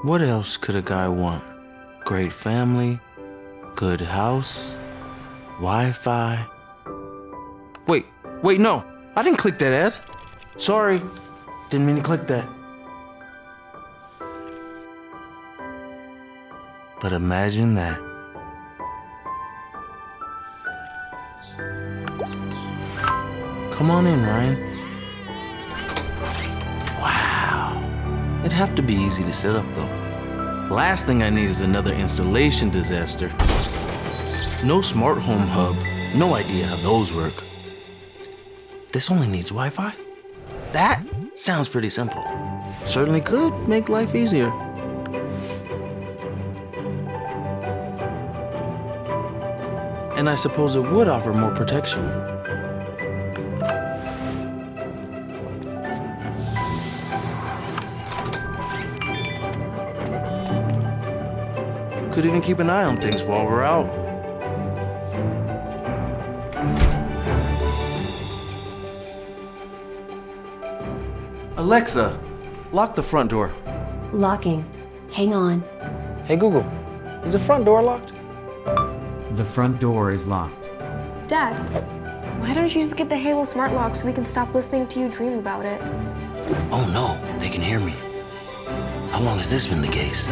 What else could a guy want? Great family, good house, Wi-Fi. Wait, no. I didn't click that ad. Sorry, didn't mean to click that. But imagine that. Come on in, Ryan. Wow. It'd have to be easy to set up, though. Last thing I need is another installation disaster. No smart home hub. No idea how those work. This only needs Wi-Fi? That sounds pretty simple. Certainly could make life easier. And I suppose it would offer more protection. Could even keep an eye on things while we're out. Alexa, lock the front door. Locking. Hang on. Hey Google, is the front door locked? The front door is locked. Dad, why don't you just get the Halo smart lock so we can stop listening to you dream about it? Oh no, they can hear me. How long has this been the case?